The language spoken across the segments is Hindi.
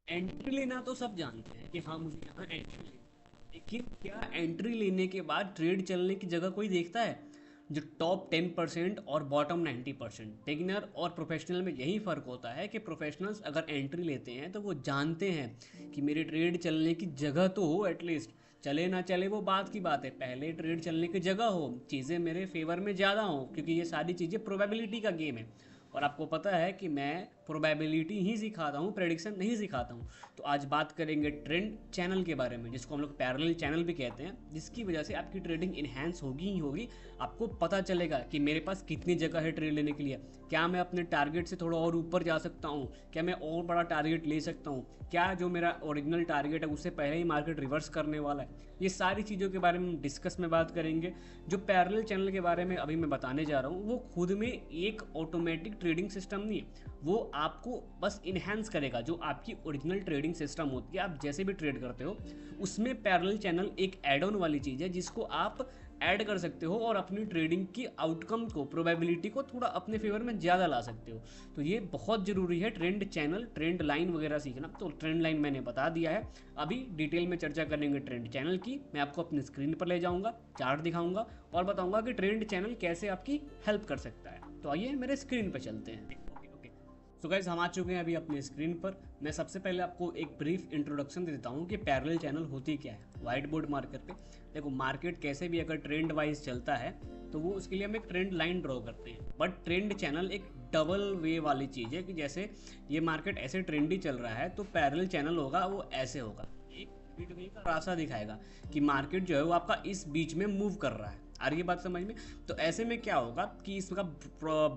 एंट्री लेना तो सब जानते हैं कि हाँ मुझे यहाँ एंट्री लेनी है। लेकिन क्या एंट्री लेने के बाद ट्रेड चलने की जगह कोई देखता है? जो टॉप 10% और बॉटम 90%, बिगिनर और प्रोफेशनल में यही फ़र्क होता है कि प्रोफेशनल्स अगर एंट्री लेते हैं तो वो जानते हैं कि मेरी ट्रेड चलने की जगह तो हो एटलीस्ट। चले ना चले वो बात की बात है, पहले ट्रेड चलने की जगह हो, चीज़ें मेरे फेवर में ज़्यादा हो, क्योंकि ये सारी चीज़ें प्रोबेबिलिटी का गेम है। और आपको पता है कि मैं प्रोबेबिलिटी ही सिखाता हूँ, प्रेडिक्शन नहीं सिखाता हूँ। तो आज बात करेंगे ट्रेंड चैनल के बारे में, जिसको हम लोग पैरेलल चैनल भी कहते हैं, जिसकी वजह से आपकी ट्रेडिंग इन्हेंस होगी ही होगी। आपको पता चलेगा कि मेरे पास कितनी जगह है ट्रेड लेने के लिए, क्या मैं अपने टारगेट से थोड़ा और ऊपर जा सकता हूँ, क्या मैं और बड़ा टारगेट ले सकता हूँ, क्या जो मेरा ओरिजिनल टारगेट है उससे पहले ही मार्केट रिवर्स करने वाला है। ये सारी चीज़ों के बारे में डिस्कस में बात करेंगे। जो पैरेलल चैनल के बारे में अभी मैं बताने जा रहा हूँ वो खुद में एक ऑटोमेटिक ट्रेडिंग सिस्टम नहीं है, वो आपको बस इन्हेंस करेगा जो आपकी ओरिजिनल ट्रेडिंग सिस्टम होती है। आप जैसे भी ट्रेड करते हो उसमें पैरेलल चैनल एक एड ऑन वाली चीज़ है जिसको आप ऐड कर सकते हो और अपनी ट्रेडिंग की आउटकम को, प्रोबेबिलिटी को थोड़ा अपने फेवर में ज़्यादा ला सकते हो। तो ये बहुत ज़रूरी है ट्रेंड चैनल, ट्रेंड लाइन वगैरह सीखना। तो ट्रेंड लाइन मैंने बता दिया है, अभी डिटेल में चर्चा करेंगे ट्रेंड चैनल की। मैं आपको अपनी स्क्रीन पर ले जाऊंगा, चार्ट दिखाऊंगा और बताऊंगा कि ट्रेंड चैनल कैसे आपकी हेल्प कर सकता है। तो आइए मेरे स्क्रीन पर चलते हैं। सो गाइस, हम आ चुके हैं अभी अपने स्क्रीन पर। मैं सबसे पहले आपको एक ब्रीफ इंट्रोडक्शन दे देता हूँ कि पैरेलल चैनल होती क्या है वाइट बोर्ड मार्कर पे। देखो, मार्केट कैसे भी अगर ट्रेंड वाइज चलता है तो वो उसके लिए हम एक ट्रेंड लाइन ड्रॉ करते हैं, बट ट्रेंड चैनल एक डबल वे वाली चीज़ है कि जैसे ये मार्केट ऐसे ट्रेंडी चल रहा है तो पैरेलल चैनल होगा वो ऐसे होगा, एक मिडवे का रास्ता दिखाएगा कि मार्केट जो है वो आपका इस बीच में मूव कर रहा है। आ रही है बात समझ में? तो ऐसे में क्या होगा कि इसका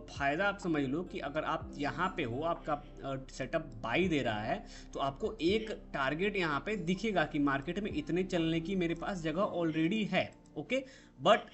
फायदा आप समझ लो कि अगर आप यहाँ पे हो, आपका सेटअप बाई दे रहा है, तो आपको एक टारगेट यहाँ पे दिखेगा कि मार्केट में इतने चलने की मेरे पास जगह ऑलरेडी है। ओके, बट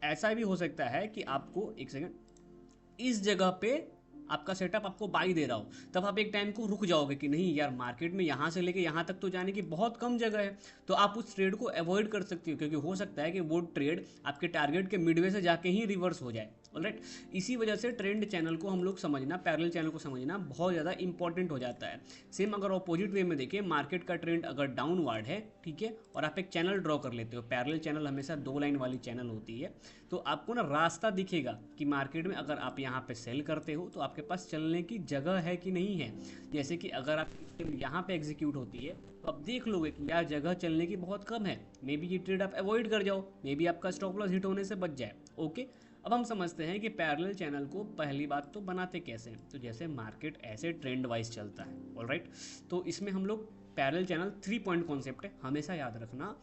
ऐसा भी हो सकता है कि आपको एक सेकंड इस जगह पे आपका सेटअप आपको बाई दे रहा हो, तब आप एक टाइम को रुक जाओगे कि नहीं यार, मार्केट में यहाँ से लेके यहाँ तक तो जाने की बहुत कम जगह है। तो आप उस ट्रेड को अवॉइड कर सकते हो, क्योंकि हो सकता है कि वो ट्रेड आपके टारगेट के मिडवे से जाके ही रिवर्स हो जाए। ऑलराइट, इसी वजह से ट्रेंड चैनल को हम लोग समझना, पैरेलल चैनल को समझना बहुत ज़्यादा इंपॉर्टेंट हो जाता है। सेम अगर ऑपोजिट वे में देखिए, मार्केट का ट्रेंड अगर डाउनवर्ड है, ठीक है, और आप एक चैनल ड्रॉ कर लेते हो, पैरेलल चैनल हमेशा दो लाइन वाली चैनल होती है, तो आपको ना रास्ता दिखेगा कि मार्केट में अगर आप यहाँ पे सेल करते हो तो आपके पास चलने की जगह है कि नहीं है। जैसे कि अगर आप यहाँ पे एग्जीक्यूट होती है तो आप देख लोगे कि यार जगह चलने की बहुत कम है, मे बी ये ट्रेड आप अवॉइड कर जाओ, मे बी आपका स्टॉप लॉस हिट होने से बच जाए। ओके, अब हम समझते हैं कि पैरेलल चैनल को पहली बात तो बनाते कैसे हैं। तो जैसे मार्केट ऐसे ट्रेंड वाइज चलता है, ऑलराइट, तो इसमें हम लोग पैरेलल चैनल 3 पॉइंट कॉन्सेप्ट है, हमेशा याद रखना।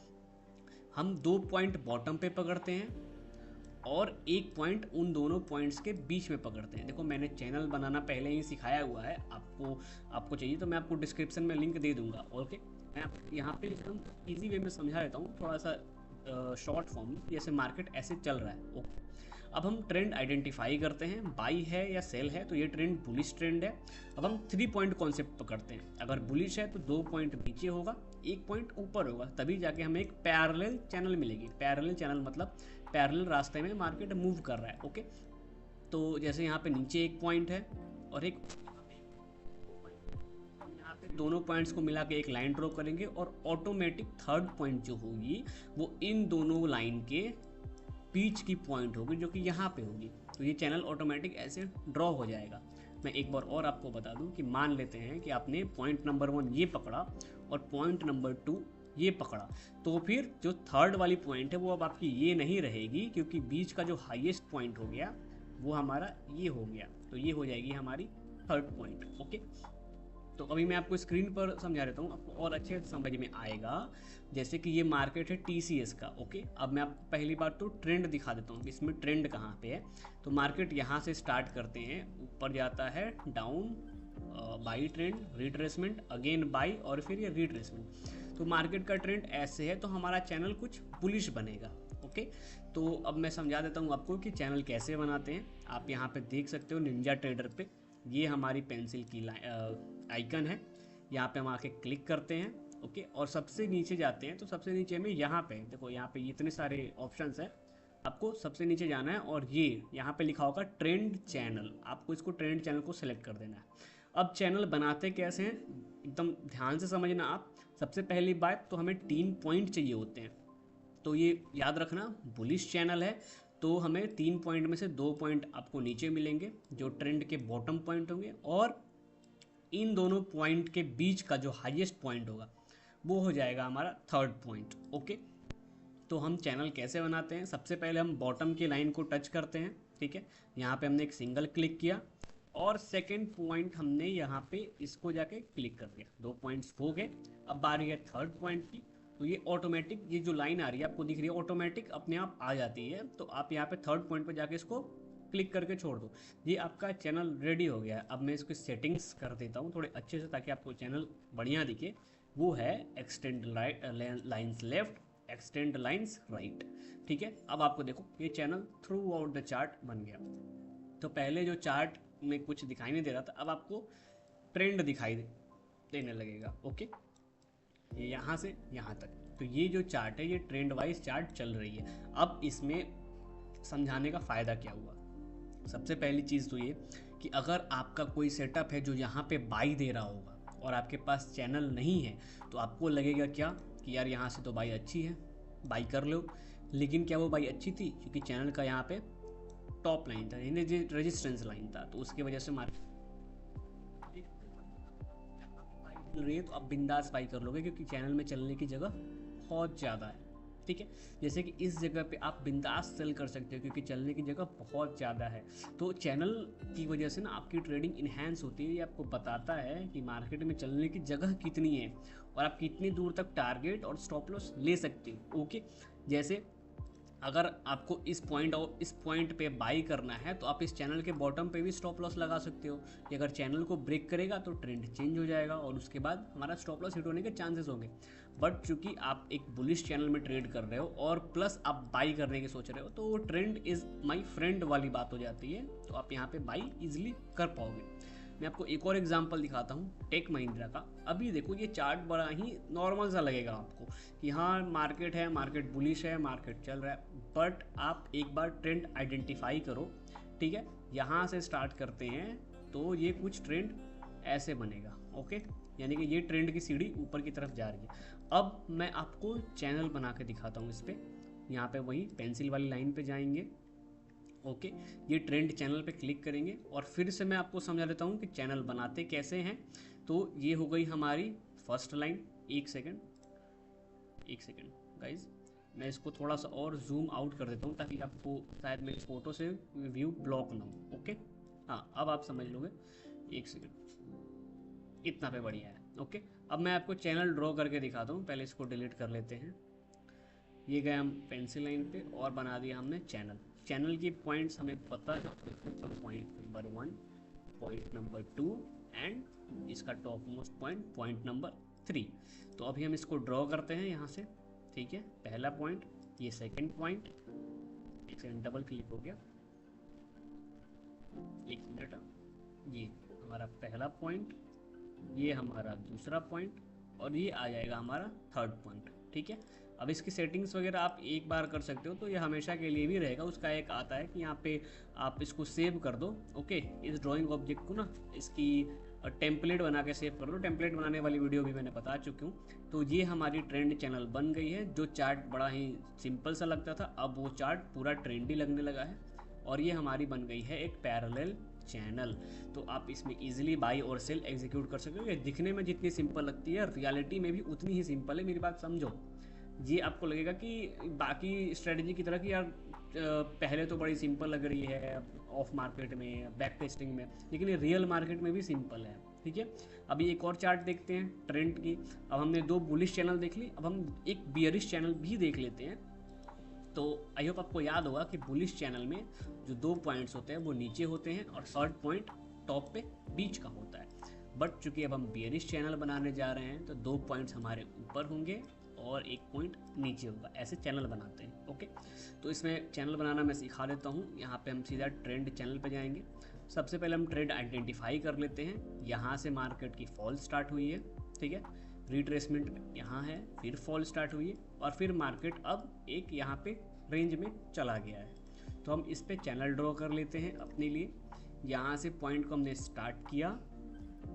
हम 2 पॉइंट बॉटम पे पकड़ते हैं और एक पॉइंट उन दोनों पॉइंट्स के बीच में पकड़ते हैं। देखो, मैंने चैनल बनाना पहले ही सिखाया हुआ है, आपको आपको चाहिए तो मैं आपको डिस्क्रिप्शन में लिंक दे दूंगा। ओके, मैं यहाँ पे एकदम ईजी वे में समझा देता हूँ, थोड़ा सा शॉर्ट फॉर्म में। जैसे मार्केट ऐसे चल रहा है, ओके, अब हम ट्रेंड आइडेंटिफाई करते हैं, बाई है या सेल है, तो ये ट्रेंड बुलिश ट्रेंड है। अब हम 3 पॉइंट कॉन्सेप्ट पकड़ते हैं, अगर बुलिश है तो 2 पॉइंट नीचे होगा, एक पॉइंट ऊपर होगा, तभी जाके हमें एक पैरेलल चैनल मिलेगी। पैरेलल चैनल मतलब पैरेलल रास्ते में मार्केट मूव कर रहा है। ओके, तो जैसे यहाँ पे नीचे एक पॉइंट है और एक यहाँ पे दोनों पॉइंट्स को मिला के एक लाइन ड्रॉ करेंगे और ऑटोमेटिक थर्ड पॉइंट जो होगी वो इन दोनों लाइन के बीच की पॉइंट होगी, जो कि यहाँ पे होगी। तो ये चैनल ऑटोमेटिक ऐसे ड्रॉ हो जाएगा। मैं एक बार और आपको बता दूं कि मान लेते हैं कि आपने पॉइंट नंबर 1 ये पकड़ा और पॉइंट नंबर 2 ये पकड़ा, तो फिर जो थर्ड वाली पॉइंट है वो अब आपकी ये नहीं रहेगी, क्योंकि बीच का जो हाईएस्ट पॉइंट हो गया वो हमारा ये हो गया, तो ये हो जाएगी हमारी थर्ड पॉइंट। ओके, तो अभी मैं आपको स्क्रीन पर समझा देता हूँ, आपको और अच्छे से समझ में आएगा। जैसे कि ये मार्केट है TCS का। ओके, अब मैं आपको पहली बार तो ट्रेंड दिखा देता हूँ, इसमें ट्रेंड कहाँ पे है। तो मार्केट यहाँ से स्टार्ट करते हैं, ऊपर जाता है down, by trend, retracement, again by और फिर ये रिट्रेसमेंट। तो मार्केट का ट्रेंड ऐसे है, तो हमारा चैनल कुछ बुलिश बनेगा। ओके, तो अब मैं समझा देता हूँ आपको कि चैनल कैसे बनाते हैं। आप यहाँ पे देख सकते हो निंजा ट्रेडर पे, ये हमारी पेंसिल की आइकन है, यहाँ पे हम आके क्लिक करते हैं। ओके, और सबसे नीचे जाते हैं, तो सबसे नीचे में यहाँ पे देखो, यहाँ पे इतने सारे ऑप्शंस हैं, आपको सबसे नीचे जाना है और ये यहाँ पे लिखा होगा ट्रेंड चैनल, आपको इसको ट्रेंड चैनल को सेलेक्ट कर देना है। अब चैनल बनाते कैसे हैं एकदम ध्यान से समझना आप। सबसे पहली बात तो हमें 3 पॉइंट चाहिए होते हैं, तो ये याद रखना बुलिश चैनल है तो हमें 3 पॉइंट में से 2 पॉइंट आपको नीचे मिलेंगे जो ट्रेंड के बॉटम पॉइंट होंगे, और इन दोनों पॉइंट के बीच का जो हाईएस्ट पॉइंट होगा वो हो जाएगा हमारा थर्ड पॉइंट। ओके, तो हम चैनल कैसे बनाते हैं, सबसे पहले हम बॉटम की लाइन को टच करते हैं। ठीक है, यहाँ पे हमने एक सिंगल क्लिक किया और सेकंड पॉइंट हमने यहाँ पे इसको जाके क्लिक कर दिया, 2 पॉइंट्स हो गए। अब बारी है थर्ड पॉइंट की, तो ये ऑटोमेटिक ये जो लाइन आ रही है आपको दिख रही है ऑटोमेटिक अपने आप आ जाती है। तो आप यहाँ पे थर्ड पॉइंट पे जाके इसको क्लिक करके छोड़ दो, ये आपका चैनल रेडी हो गया है। अब मैं इसकी सेटिंग्स कर देता हूँ थोड़े अच्छे से ताकि आपको चैनल बढ़िया दिखे। वो है extend lines left, extend lines right. ठीक है, अब आपको देखो ये channel through out the chart बन गया। तो पहले जो चार्ट में कुछ दिखाई नहीं दे रहा था अब आपको ट्रेंड दिखाई देने लगेगा। ओके, यहाँ से यहाँ तक, तो ये जो चार्ट है ये ट्रेंड वाइज चार्ट चल रही है। अब इसमें समझाने का फ़ायदा क्या हुआ, सबसे पहली चीज़ तो ये कि अगर आपका कोई सेटअप है जो यहाँ पे बाई दे रहा होगा और आपके पास चैनल नहीं है तो आपको लगेगा क्या कि यार यहाँ से तो बाई अच्छी है, बाई कर लो। लेकिन क्या वो बाई अच्छी थी? क्योंकि चैनल का यहाँ पे टॉप लाइन था, रेजिस्टेंस लाइन था, तो उसकी वजह से मार्केट रही है तो आप बिंदास बाई कर लोगे क्योंकि चैनल में चलने की जगह बहुत ज़्यादा है। ठीक है, जैसे कि इस जगह पे आप बिंदास सेल कर सकते हो क्योंकि चलने की जगह बहुत ज़्यादा है। तो चैनल की वजह से ना आपकी ट्रेडिंग इन्हेंस होती है, ये आपको बताता है कि मार्केट में चलने की जगह कितनी है और आप कितनी दूर तक टारगेट और स्टॉप लॉस ले सकते हो। ओके, जैसे अगर आपको इस पॉइंट और इस पॉइंट पे बाई करना है तो आप इस चैनल के बॉटम पे भी स्टॉप लॉस लगा सकते हो कि अगर चैनल को ब्रेक करेगा तो ट्रेंड चेंज हो जाएगा और उसके बाद हमारा स्टॉप लॉस हिट होने के चांसेस होंगे। बट चूंकि आप एक बुलिश चैनल में ट्रेड कर रहे हो और प्लस आप बाई करने की सोच रहे हो तो वो ट्रेंड इज़ माई फ्रेंड वाली बात हो जाती है, तो आप यहाँ पे बाई इजिली कर पाओगे। मैं आपको एक और एग्जांपल दिखाता हूँ टेक महिंद्रा का। अभी देखो ये चार्ट बड़ा ही नॉर्मल सा लगेगा आपको कि हाँ मार्केट है, मार्केट बुलिश है, मार्केट चल रहा है, बट आप एक बार ट्रेंड आइडेंटिफाई करो। ठीक है, यहाँ से स्टार्ट करते हैं तो ये कुछ ट्रेंड ऐसे बनेगा। ओके, यानी कि ये ट्रेंड की सीढ़ी ऊपर की तरफ जा रही है। अब मैं आपको चैनल बना के दिखाता हूँ इस पर, यहाँ पे वही पेंसिल वाली लाइन पे जाएंगे। ओके, ये ट्रेंड चैनल पे क्लिक करेंगे और फिर से मैं आपको समझा देता हूँ कि चैनल बनाते कैसे हैं। तो ये हो गई हमारी फर्स्ट लाइन। एक सेकंड गाइज, मैं इसको थोड़ा सा और जूम आउट कर देता हूँ ताकि आपको शायद मेरी फोटो से व्यू ब्लॉक ना हो। ओके, हाँ अब आप समझ लोगे। एक सेकंड, इतना पे बढ़िया है। ओके, अब मैं आपको चैनल ड्रॉ करके दिखाता हूँ, पहले इसको डिलीट कर लेते हैं। ये गए हम पेंसिल लाइन पे और बना दिया हमने चैनल। चैनल की पॉइंट्स हमें पता है, point number 1, point number 2 and इसका topmost point, point number 3। तो अभी हम इसको ड्रॉ करते हैं यहाँ से। ठीक है, पहला पॉइंट, ये सेकंड पॉइंट, एक सेकंड डबल क्लिक हो गया, एक मिनट, ये हमारा पहला पॉइंट, ये हमारा दूसरा पॉइंट और ये आ जाएगा हमारा थर्ड पॉइंट। ठीक है, अब इसकी सेटिंग्स वगैरह आप एक बार कर सकते हो तो ये हमेशा के लिए भी रहेगा। उसका एक आता है कि यहाँ पे आप इसको सेव कर दो। ओके, इस ड्राइंग ऑब्जेक्ट को ना इसकी टेम्पलेट बना के सेव कर दो। टेम्पलेट बनाने वाली वीडियो भी मैंने बता चुकी हूँ। तो ये हमारी ट्रेंड चैनल बन गई है। जो चार्ट बड़ा ही सिंपल सा लगता था अब वो चार्ट पूरा ट्रेंडी लगने लगा है और ये हमारी बन गई है एक पैरेलल चैनल। तो आप इसमें इजीली बाई और सेल एग्जीक्यूट कर सकते हो। ये दिखने में जितनी सिंपल लगती है रियलिटी में भी उतनी ही सिंपल है, मेरी बात समझो। ये आपको लगेगा कि बाकी स्ट्रेटजी की तरह कि यार पहले तो बड़ी सिंपल लग रही है ऑफ मार्केट में, बैक टेस्टिंग में, लेकिन ये रियल मार्केट में भी सिंपल है। ठीक है, अभी एक और चार्ट देखते हैं ट्रेंड की। अब हमने 2 बुलिश चैनल देख ली, अब हम एक बियरिश चैनल भी देख लेते हैं। तो आई होप आपको याद होगा कि बुलिश चैनल में जो 2 पॉइंट्स होते हैं वो नीचे होते हैं और थर्ड पॉइंट टॉप पे बीच का होता है। बट चूंकि अब हम बियरिश चैनल बनाने जा रहे हैं तो 2 पॉइंट्स हमारे ऊपर होंगे और 1 पॉइंट नीचे होगा। ऐसे चैनल बनाते हैं। ओके, तो इसमें चैनल बनाना मैं सिखा देता हूँ। यहाँ पे हम सीधा ट्रेंड चैनल पे जाएंगे। सबसे पहले हम ट्रेंड आइडेंटिफाई कर लेते हैं। यहाँ से मार्केट की फॉल स्टार्ट हुई है। ठीक है, रिट्रेसमेंट यहाँ है, फिर फॉल स्टार्ट हुई है और फिर मार्केट अब एक यहाँ पे रेंज में चला गया है। तो हम इस पे चैनल ड्रॉ कर लेते हैं अपने लिए। यहाँ से पॉइंट को हमने स्टार्ट किया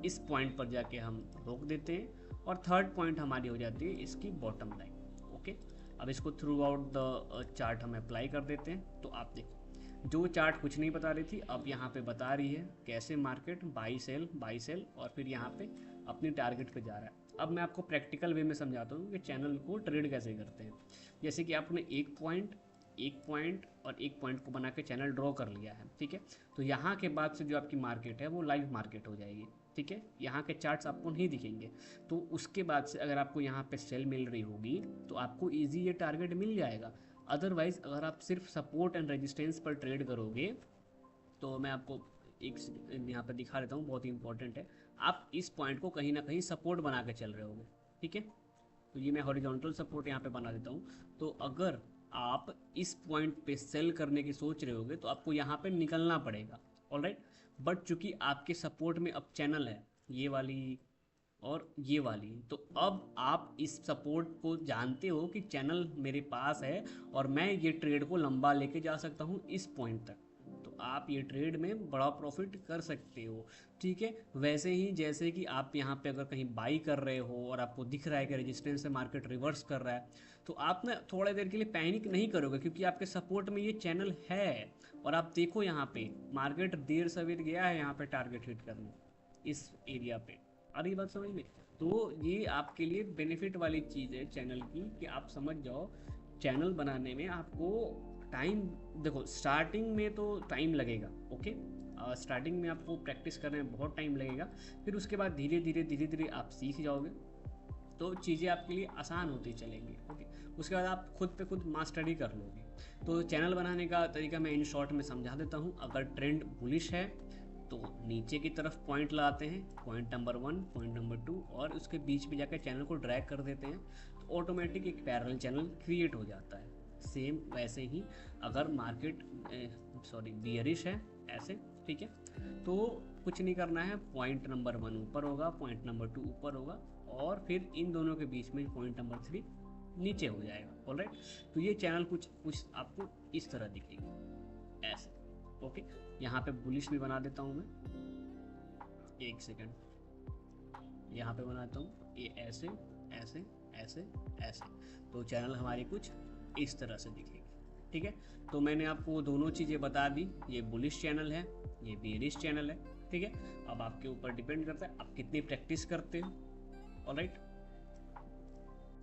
इस पॉइंट पर जाके हम रोक देते हैं और थर्ड पॉइंट हमारी हो जाती है इसकी बॉटम लाइन। ओके, अब इसको थ्रू आउट द चार्ट हम अप्लाई कर देते हैं। तो आप देखो, जो चार्ट कुछ नहीं बता रही थी अब यहाँ पे बता रही है कैसे मार्केट बाई सेल और फिर यहाँ पे अपनी टारगेट पे जा रहा है। अब मैं आपको प्रैक्टिकल वे में समझाता हूँ कि चैनल को ट्रेड कैसे करते हैं। जैसे कि आपने एक पॉइंट को बना के चैनल ड्रॉ कर लिया है, ठीक है। तो यहाँ के बाद से जो आपकी मार्केट है वो लाइव मार्केट हो जाएगी, ठीक है। यहाँ के चार्ट्स आपको नहीं दिखेंगे। तो उसके बाद से अगर आपको यहाँ पे सेल मिल रही होगी तो आपको ईजी ये टारगेट मिल जाएगा। अदरवाइज अगर आप सिर्फ सपोर्ट एंड रेजिस्टेंस पर ट्रेड करोगे तो मैं आपको एक यहाँ पर दिखा देता हूँ, बहुत ही इंपॉर्टेंट है। आप इस पॉइंट को कहीं ना कहीं सपोर्ट बना के चल रहे होगे, ठीक है। तो ये मैं हॉरिजॉन्टल सपोर्ट यहाँ पे बना देता हूँ। तो अगर आप इस पॉइंट पे सेल करने की सोच रहे होगे तो आपको यहाँ पे निकलना पड़ेगा, ऑलराइट। बट चूंकि आपके सपोर्ट में अब चैनल है ये वाली और ये वाली, तो अब आप इस सपोर्ट को जानते हो कि चैनल मेरे पास है और मैं ये ट्रेड को लंबा लेके जा सकता हूँ इस पॉइंट तक। तो आप ये ट्रेड में बड़ा प्रॉफिट कर सकते हो, ठीक है। वैसे ही जैसे कि आप यहाँ पे अगर कहीं बाई कर रहे हो और आपको दिख रहा है कि रेजिस्टेंस से मार्केट रिवर्स कर रहा है, तो आप ना थोड़ी देर के लिए पैनिक नहीं करोगे क्योंकि आपके सपोर्ट में ये चैनल है। और आप देखो यहाँ पे मार्केट देर सवेर गया है यहाँ पे टारगेट हिट करने इस एरिया पे। अरे बात समझ में, तो ये आपके लिए बेनिफिट वाली चीज़ है चैनल की कि आप समझ जाओ चैनल बनाने में आपको टाइम, देखो स्टार्टिंग में तो टाइम लगेगा, ओके। स्टार्टिंग में आपको प्रैक्टिस करने में बहुत टाइम लगेगा, फिर उसके बाद धीरे धीरे आप सीख जाओगे तो चीज़ें आपके लिए आसान होती चलेंगी, ओके। उसके बाद आप खुद पे खुद मास्टरी कर लोगे। तो चैनल बनाने का तरीका मैं इन शॉर्ट में समझा देता हूँ। अगर ट्रेंड बुलिश है तो नीचे की तरफ पॉइंट लगाते हैं, पॉइंट नंबर 1, पॉइंट नंबर 2, और उसके बीच में जाकर चैनल को ड्रैग कर देते हैं तो ऑटोमेटिक एक पैरेलल चैनल क्रिएट हो जाता है। सेम वैसे ही अगर मार्केट बियरिश है ऐसे, ठीक है, तो कुछ नहीं करना है, पॉइंट नंबर 1 ऊपर होगा, पॉइंट नंबर 2 ऊपर होगा और फिर इन दोनों के बीच में पॉइंट नंबर 3 नीचे हो जाएगा, ऑलराइट। तो ये चैनल कुछ आपको इस तरह दिखेगी ऐसे, ओके। यहाँ पे बुलिश भी बना देता हूँ मैं, एक सेकंड यहाँ पे बनाता हूँ, ये ऐसे ऐसे ऐसे ऐसे। तो चैनल हमारी कुछ इस तरह से दिखेगी, ठीक है। तो मैंने आपको दोनों चीज़ें बता दी, ये बुलिश चैनल है, ये बेरिश चैनल है, ठीक है। अब आपके ऊपर डिपेंड करता है आप कितनी प्रैक्टिस करते हो, ऑलराइट।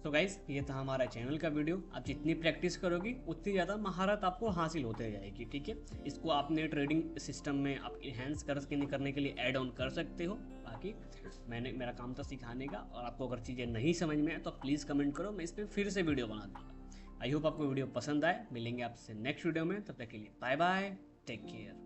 तो गाइस ये था हमारा चैनल का वीडियो। आप जितनी प्रैक्टिस करोगी उतनी ज़्यादा महारत आपको हासिल होते जाएगी, ठीक है। इसको आपने ट्रेडिंग सिस्टम में आप इन्हेंस करने के लिए ऐड ऑन कर सकते हो। बाकी मेरा काम था सिखाने का, और आपको अगर चीज़ें नहीं समझ में आए तो प्लीज़ कमेंट करो, मैं इस पर फिर से वीडियो बना दूँगा। आई होप आपको वीडियो पसंद आए। मिलेंगे आपसे नेक्स्ट वीडियो में, तब तक के लिए बाय बाय, टेक केयर।